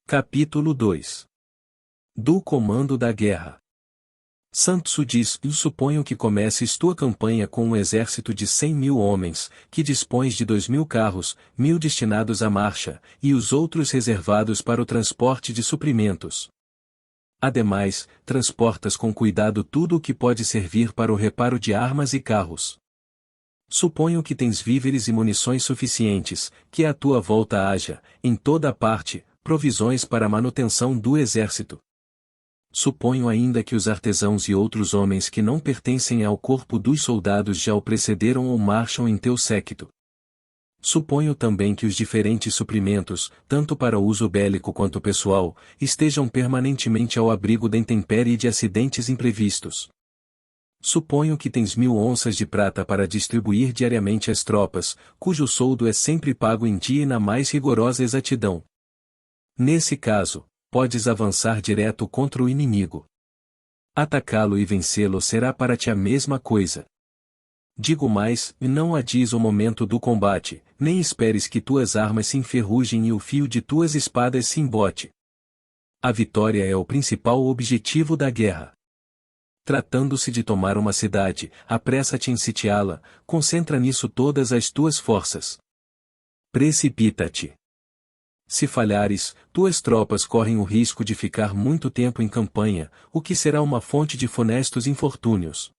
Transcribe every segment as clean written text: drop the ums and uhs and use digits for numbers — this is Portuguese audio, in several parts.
Capítulo 2. Do comando da guerra. Sun Tzu diz: suponho que comeces tua campanha com um exército de 100.000 homens, que dispões de 2.000 carros, 1.000 destinados à marcha, e os outros reservados para o transporte de suprimentos. Ademais, transportas com cuidado tudo o que pode servir para o reparo de armas e carros. Suponho que tens víveres e munições suficientes, que à tua volta haja, em toda a parte, provisões para a manutenção do exército. Suponho ainda que os artesãos e outros homens que não pertencem ao corpo dos soldados já o precederam ou marcham em teu séquito. Suponho também que os diferentes suprimentos, tanto para uso bélico quanto pessoal, estejam permanentemente ao abrigo da intempérie e de acidentes imprevistos. Suponho que tens 1.000 onças de prata para distribuir diariamente às tropas, cujo soldo é sempre pago em dia e na mais rigorosa exatidão. Nesse caso, podes avançar direto contra o inimigo. Atacá-lo e vencê-lo será para ti a mesma coisa. Digo mais, não adies o momento do combate, nem esperes que tuas armas se enferrujem e o fio de tuas espadas se embote. A vitória é o principal objetivo da guerra. Tratando-se de tomar uma cidade, apressa-te em sitiá-la, concentra nisso todas as tuas forças. Precipita-te. Se falhares, tuas tropas correm o risco de ficar muito tempo em campanha, o que será uma fonte de funestos infortúnios.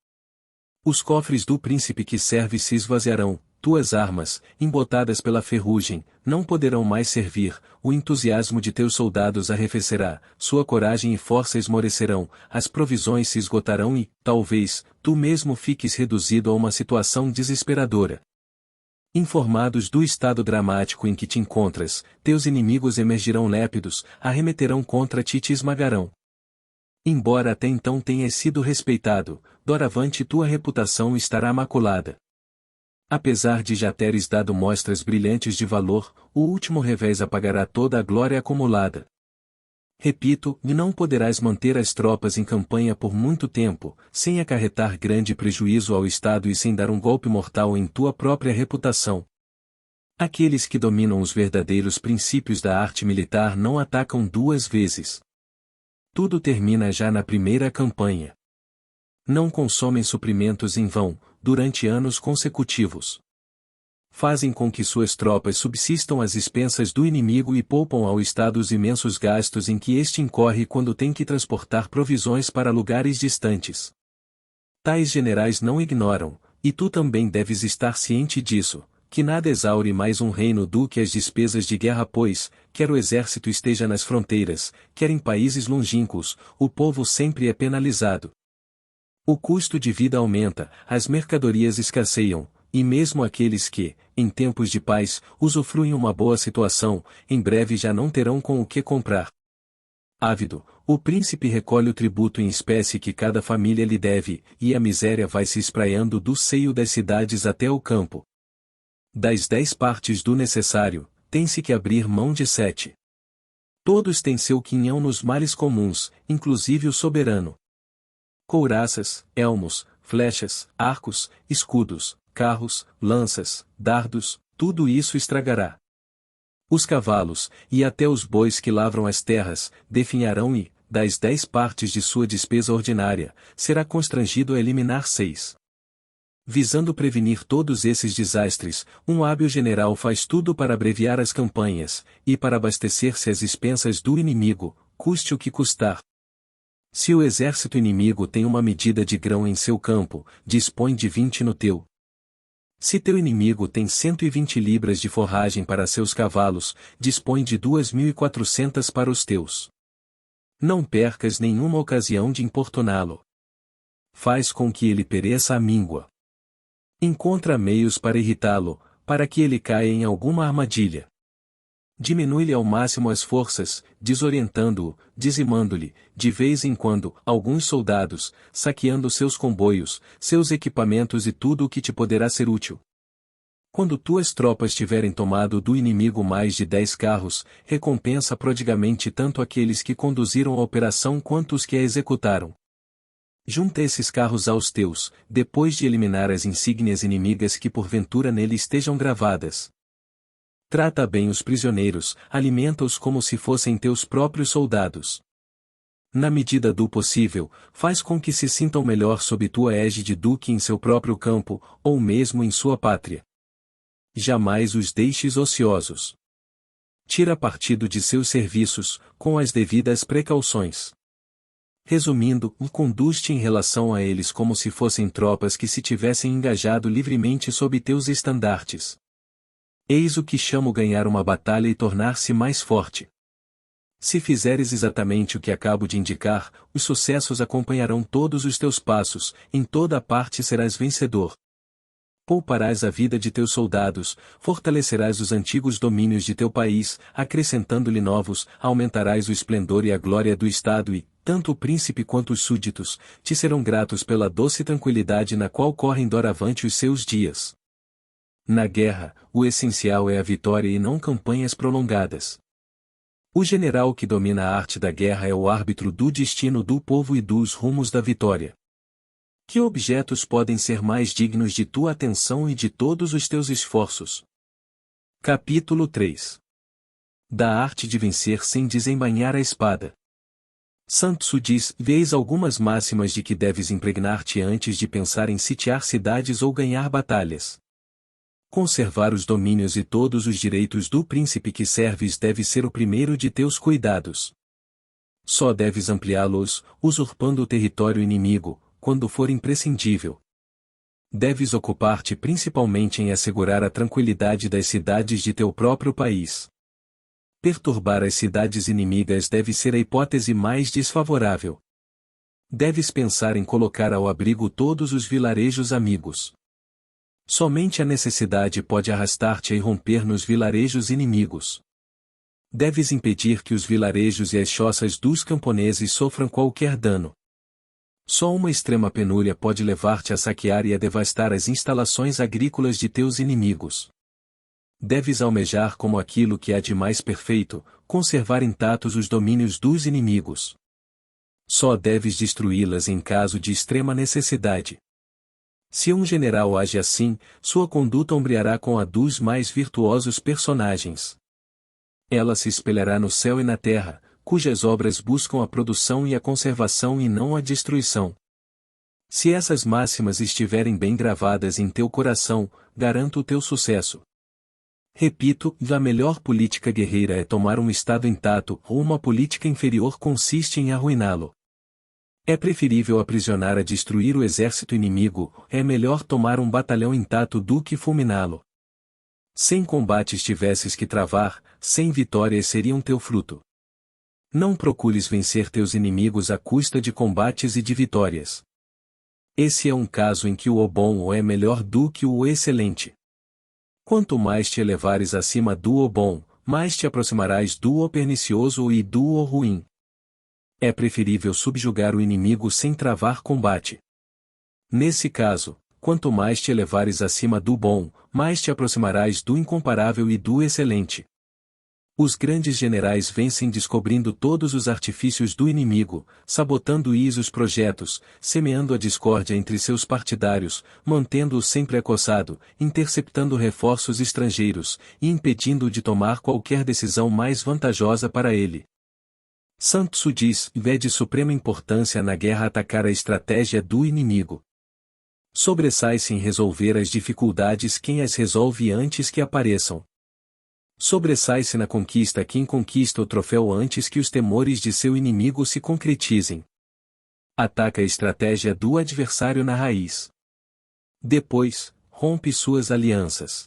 Os cofres do príncipe que serve se esvaziarão, tuas armas, embotadas pela ferrugem, não poderão mais servir, o entusiasmo de teus soldados arrefecerá, sua coragem e força esmorecerão, as provisões se esgotarão e, talvez, tu mesmo fiques reduzido a uma situação desesperadora. Informados do estado dramático em que te encontras, teus inimigos emergirão lépidos, arremeterão contra ti e te esmagarão. Embora até então tenhas sido respeitado, doravante tua reputação estará maculada. Apesar de já teres dado mostras brilhantes de valor, o último revés apagará toda a glória acumulada. Repito, não poderás manter as tropas em campanha por muito tempo, sem acarretar grande prejuízo ao Estado e sem dar um golpe mortal em tua própria reputação. Aqueles que dominam os verdadeiros princípios da arte militar não atacam duas vezes. Tudo termina já na primeira campanha. Não consomem suprimentos em vão, durante anos consecutivos. Fazem com que suas tropas subsistam às expensas do inimigo e poupam ao Estado os imensos gastos em que este incorre quando tem que transportar provisões para lugares distantes. Tais generais não ignoram, e tu também deves estar ciente disso, que nada exaure mais um reino do que as despesas de guerra, pois, quer o exército esteja nas fronteiras, quer em países longínquos, o povo sempre é penalizado. O custo de vida aumenta, as mercadorias escasseiam, e mesmo aqueles que, em tempos de paz, usufruem uma boa situação, em breve já não terão com o que comprar. Ávido, o príncipe recolhe o tributo em espécie que cada família lhe deve, e a miséria vai se espraiando do seio das cidades até o campo. Das 10 partes do necessário, tem-se que abrir mão de 7. Todos têm seu quinhão nos males comuns, inclusive o soberano. Couraças, elmos, flechas, arcos, escudos, carros, lanças, dardos, tudo isso estragará. Os cavalos, e até os bois que lavram as terras, definharão e, das 10 partes de sua despesa ordinária, será constrangido a eliminar 6. Visando prevenir todos esses desastres, um hábil general faz tudo para abreviar as campanhas, e para abastecer-se às expensas do inimigo, custe o que custar. Se o exército inimigo tem uma medida de grão em seu campo, dispõe de 20 no teu. Se teu inimigo tem 120 libras de forragem para seus cavalos, dispõe de 2.400 para os teus. Não percas nenhuma ocasião de importuná-lo. Faz com que ele pereça à míngua. Encontra meios para irritá-lo, para que ele caia em alguma armadilha. Diminui-lhe ao máximo as forças, desorientando-o, dizimando-lhe, de vez em quando, alguns soldados, saqueando seus comboios, seus equipamentos e tudo o que te poderá ser útil. Quando tuas tropas tiverem tomado do inimigo mais de 10 carros, recompensa prodigamente tanto aqueles que conduziram a operação quanto os que a executaram. Junta esses carros aos teus, depois de eliminar as insígnias inimigas que porventura nele estejam gravadas. Trata bem os prisioneiros, alimenta-os como se fossem teus próprios soldados. Na medida do possível, faz com que se sintam melhor sob tua égide do que em seu próprio campo, ou mesmo em sua pátria. Jamais os deixes ociosos. Tira partido de seus serviços, com as devidas precauções. Resumindo, conduz-te em relação a eles como se fossem tropas que se tivessem engajado livremente sob teus estandartes. Eis o que chamo ganhar uma batalha e tornar-se mais forte. Se fizeres exatamente o que acabo de indicar, os sucessos acompanharão todos os teus passos, em toda a parte serás vencedor. Pouparás a vida de teus soldados, fortalecerás os antigos domínios de teu país, acrescentando-lhe novos, aumentarás o esplendor e a glória do Estado e, tanto o príncipe quanto os súditos, te serão gratos pela doce tranquilidade na qual correm doravante os seus dias. Na guerra, o essencial é a vitória e não campanhas prolongadas. O general que domina a arte da guerra é o árbitro do destino do povo e dos rumos da vitória. Que objetos podem ser mais dignos de tua atenção e de todos os teus esforços? Capítulo 3. Da arte de vencer sem desembainhar a espada. Sun Tzu diz: Vês algumas máximas de que deves impregnar-te antes de pensar em sitiar cidades ou ganhar batalhas. Conservar os domínios e todos os direitos do príncipe que serves deve ser o primeiro de teus cuidados. Só deves ampliá-los, usurpando o território inimigo, quando for imprescindível. Deves ocupar-te principalmente em assegurar a tranquilidade das cidades de teu próprio país. Perturbar as cidades inimigas deve ser a hipótese mais desfavorável. Deves pensar em colocar ao abrigo todos os vilarejos amigos. Somente a necessidade pode arrastar-te a irromper nos vilarejos inimigos. Deves impedir que os vilarejos e as choças dos camponeses sofram qualquer dano. Só uma extrema penúria pode levar-te a saquear e a devastar as instalações agrícolas de teus inimigos. Deves almejar como aquilo que há de mais perfeito, conservar intactos os domínios dos inimigos. Só deves destruí-las em caso de extrema necessidade. Se um general age assim, sua conduta ombreará com a dos mais virtuosos personagens. Ela se espelhará no céu e na terra, cujas obras buscam a produção e a conservação e não a destruição. Se essas máximas estiverem bem gravadas em teu coração, garanto o teu sucesso. Repito, a melhor política guerreira é tomar um estado intacto, ou uma política inferior consiste em arruiná-lo. É preferível aprisionar a destruir o exército inimigo, é melhor tomar um batalhão intacto do que fulminá-lo. 100 combates tivesses que travar, 100 vitórias seriam teu fruto. Não procures vencer teus inimigos à custa de combates e de vitórias. Esse é um caso em que o bom é melhor do que o excelente. Quanto mais te elevares acima do bom, mais te aproximarás do pernicioso e do ruim. É preferível subjugar o inimigo sem travar combate. Nesse caso, quanto mais te elevares acima do bom, mais te aproximarás do incomparável e do excelente. Os grandes generais vencem descobrindo todos os artifícios do inimigo, sabotando-lhes os projetos, semeando a discórdia entre seus partidários, mantendo-o sempre acossado, interceptando reforços estrangeiros, e impedindo-o de tomar qualquer decisão mais vantajosa para ele. Sun Tzu diz: é de suprema importância na guerra atacar a estratégia do inimigo. Sobressai-se em resolver as dificuldades quem as resolve antes que apareçam. Sobressai-se na conquista quem conquista o troféu antes que os temores de seu inimigo se concretizem. Ataca a estratégia do adversário na raiz. Depois, rompe suas alianças.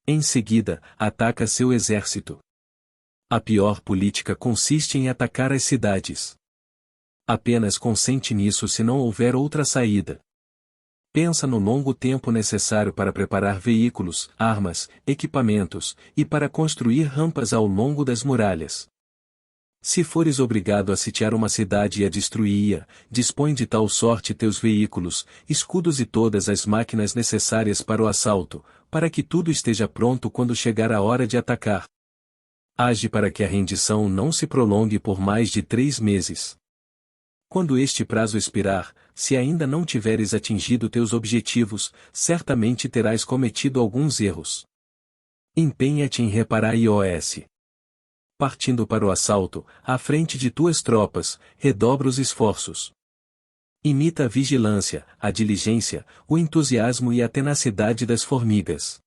Em seguida, ataca seu exército. A pior política consiste em atacar as cidades. Apenas consente nisso se não houver outra saída. Pensa no longo tempo necessário para preparar veículos, armas, equipamentos, e para construir rampas ao longo das muralhas. Se fores obrigado a sitiar uma cidade e a destruí-la, dispõe de tal sorte teus veículos, escudos e todas as máquinas necessárias para o assalto, para que tudo esteja pronto quando chegar a hora de atacar. Age para que a rendição não se prolongue por mais de 3 meses. Quando este prazo expirar, se ainda não tiveres atingido teus objetivos, certamente terás cometido alguns erros. Empenha-te em reparar iOS. Partindo para o assalto, à frente de tuas tropas, redobra os esforços. Imita a vigilância, a diligência, o entusiasmo e a tenacidade das formigas.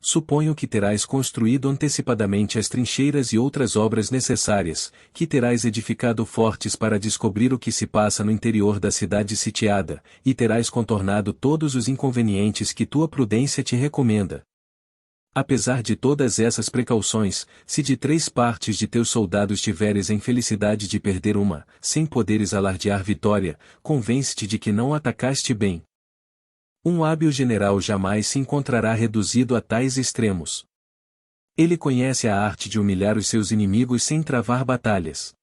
Suponho que terás construído antecipadamente as trincheiras e outras obras necessárias, que terás edificado fortes para descobrir o que se passa no interior da cidade sitiada, e terás contornado todos os inconvenientes que tua prudência te recomenda. Apesar de todas essas precauções, se de 3 partes de teus soldados tiveres a infelicidade de perder uma, sem poderes alardear vitória, convence-te de que não atacaste bem. Um hábil general jamais se encontrará reduzido a tais extremos. Ele conhece a arte de humilhar os seus inimigos sem travar batalhas.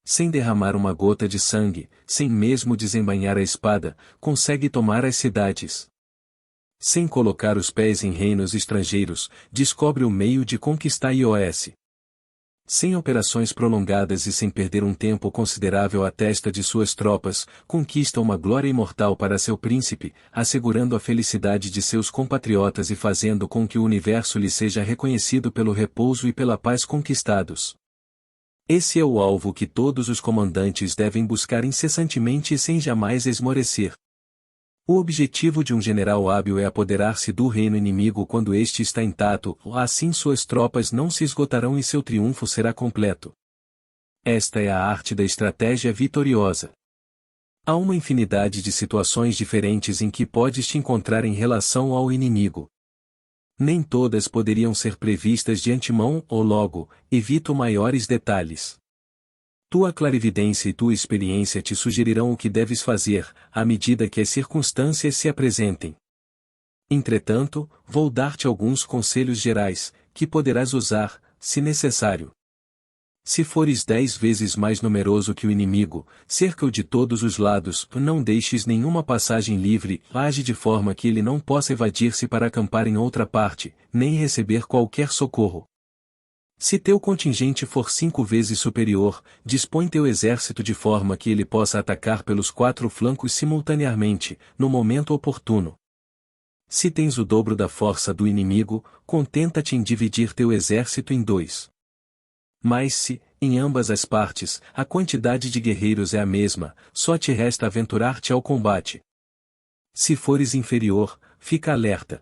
Sem derramar uma gota de sangue, sem mesmo desembainhar a espada, consegue tomar as cidades. Sem colocar os pés em reinos estrangeiros, descobre o meio de conquistar iOS. Sem operações prolongadas e sem perder um tempo considerável à testa de suas tropas, conquista uma glória imortal para seu príncipe, assegurando a felicidade de seus compatriotas e fazendo com que o universo lhe seja reconhecido pelo repouso e pela paz conquistados. Esse é o alvo que todos os comandantes devem buscar incessantemente e sem jamais esmorecer. O objetivo de um general hábil é apoderar-se do reino inimigo quando este está intacto, assim suas tropas não se esgotarão e seu triunfo será completo. Esta é a arte da estratégia vitoriosa. Há uma infinidade de situações diferentes em que podes te encontrar em relação ao inimigo. Nem todas poderiam ser previstas de antemão ou logo, evito maiores detalhes. Tua clarividência e tua experiência te sugerirão o que deves fazer, à medida que as circunstâncias se apresentem. Entretanto, vou dar-te alguns conselhos gerais, que poderás usar, se necessário. Se fores 10 vezes mais numeroso que o inimigo, cerca-o de todos os lados, não deixes nenhuma passagem livre, age de forma que ele não possa evadir-se para acampar em outra parte, nem receber qualquer socorro. Se teu contingente for 5 vezes superior, dispõe teu exército de forma que ele possa atacar pelos 4 flancos simultaneamente, no momento oportuno. Se tens o dobro da força do inimigo, contenta-te em dividir teu exército em 2. Mas se, em ambas as partes, a quantidade de guerreiros é a mesma, só te resta aventurar-te ao combate. Se fores inferior, fica alerta.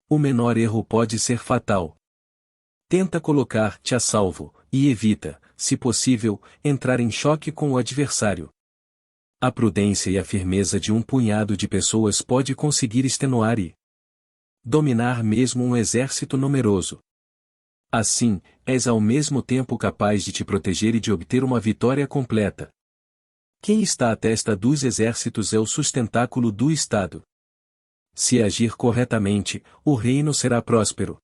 O menor erro pode ser fatal. Tenta colocar-te a salvo, e evita, se possível, entrar em choque com o adversário. A prudência e a firmeza de um punhado de pessoas pode conseguir extenuar e dominar mesmo um exército numeroso. Assim, és ao mesmo tempo capaz de te proteger e de obter uma vitória completa. Quem está à testa dos exércitos é o sustentáculo do Estado. Se agir corretamente, o reino será próspero.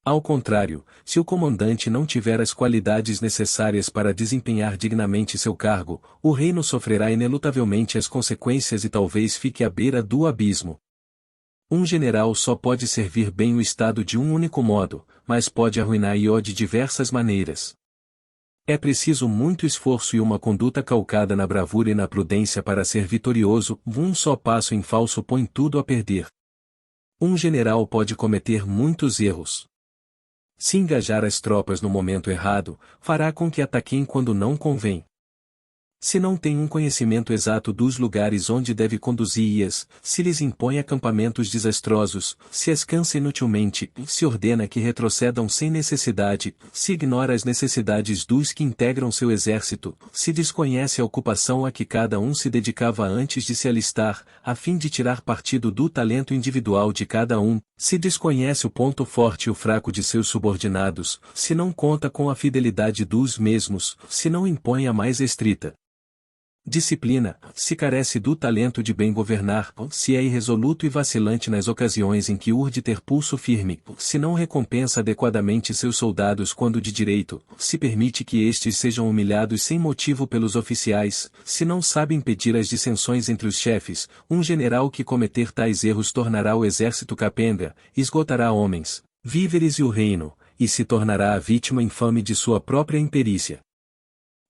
Ao contrário, se o comandante não tiver as qualidades necessárias para desempenhar dignamente seu cargo, o reino sofrerá inelutavelmente as consequências e talvez fique à beira do abismo. Um general só pode servir bem o Estado de um único modo, mas pode arruinar-o de diversas maneiras. É preciso muito esforço e uma conduta calcada na bravura e na prudência para ser vitorioso, um só passo em falso põe tudo a perder. Um general pode cometer muitos erros. Se engajar as tropas no momento errado, fará com que ataquem quando não convém. Se não tem um conhecimento exato dos lugares onde deve conduzir-as, se lhes impõe acampamentos desastrosos, se as cansa inutilmente, se ordena que retrocedam sem necessidade, se ignora as necessidades dos que integram seu exército, se desconhece a ocupação a que cada um se dedicava antes de se alistar, a fim de tirar partido do talento individual de cada um, se desconhece o ponto forte e o fraco de seus subordinados, se não conta com a fidelidade dos mesmos, se não impõe a mais estrita disciplina, se carece do talento de bem governar, se é irresoluto e vacilante nas ocasiões em que urde ter pulso firme, se não recompensa adequadamente seus soldados quando de direito, se permite que estes sejam humilhados sem motivo pelos oficiais, se não sabe impedir as dissensões entre os chefes, um general que cometer tais erros tornará o exército capenga, esgotará homens, víveres e o reino, e se tornará a vítima infame de sua própria imperícia.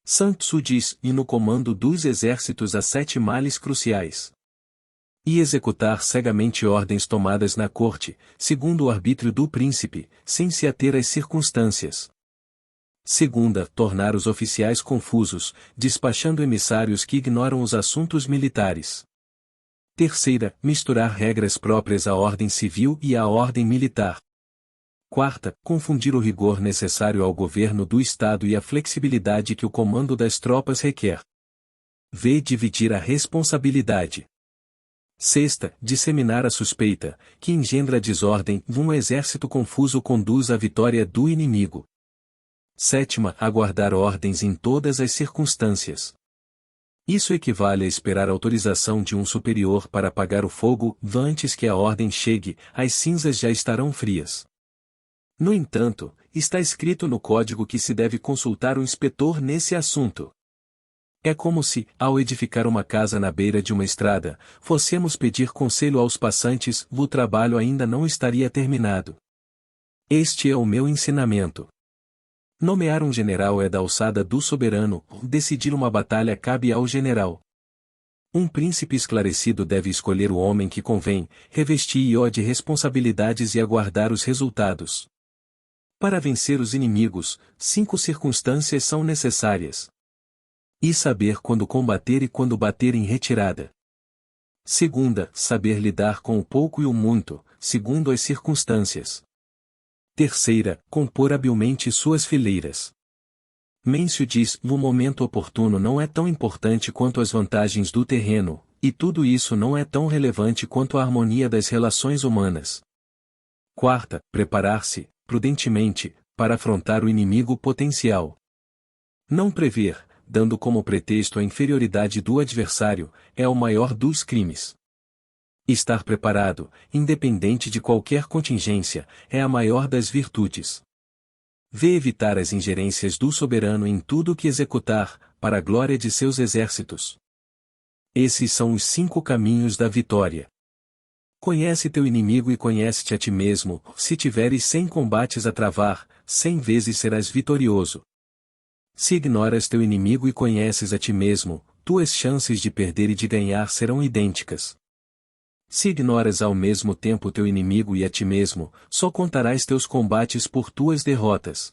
Sun Tzu diz, e no comando dos exércitos há 7 males cruciais. E executar cegamente ordens tomadas na corte, segundo o arbítrio do príncipe, sem se ater às circunstâncias. Segunda, tornar os oficiais confusos, despachando emissários que ignoram os assuntos militares. Terceira, misturar regras próprias à ordem civil e à ordem militar. Quarta, confundir o rigor necessário ao governo do Estado e a flexibilidade que o comando das tropas requer. V. Dividir a responsabilidade. Sexta, disseminar a suspeita, que engendra a desordem, um exército confuso conduz à vitória do inimigo. Sétima, aguardar ordens em todas as circunstâncias. Isso equivale a esperar autorização de um superior para apagar o fogo, antes que a ordem chegue, as cinzas já estarão frias. No entanto, está escrito no código que se deve consultar o inspetor nesse assunto. É como se, ao edificar uma casa na beira de uma estrada, fossemos pedir conselho aos passantes, o trabalho ainda não estaria terminado. Este é o meu ensinamento. Nomear um general é da alçada do soberano, decidir uma batalha cabe ao general. Um príncipe esclarecido deve escolher o homem que convém, revestir-o de responsabilidades e aguardar os resultados. Para vencer os inimigos, 5 circunstâncias são necessárias. E saber quando combater e quando bater em retirada. Segunda, saber lidar com o pouco e o muito, segundo as circunstâncias. Terceira, compor habilmente suas fileiras. Mêncio diz: no momento oportuno não é tão importante quanto as vantagens do terreno, e tudo isso não é tão relevante quanto a harmonia das relações humanas. Quarta, preparar-se, prudentemente, para afrontar o inimigo potencial. Não prever, dando como pretexto a inferioridade do adversário, é o maior dos crimes. Estar preparado, independente de qualquer contingência, é a maior das virtudes. V. Evitar as ingerências do soberano em tudo o que executar, para a glória de seus exércitos. Esses são os 5 caminhos da vitória. Conhece teu inimigo e conhece-te a ti mesmo, se tiveres 100 combates a travar, 100 vezes serás vitorioso. Se ignoras teu inimigo e conheces a ti mesmo, tuas chances de perder e de ganhar serão idênticas. Se ignoras ao mesmo tempo teu inimigo e a ti mesmo, só contarás teus combates por tuas derrotas.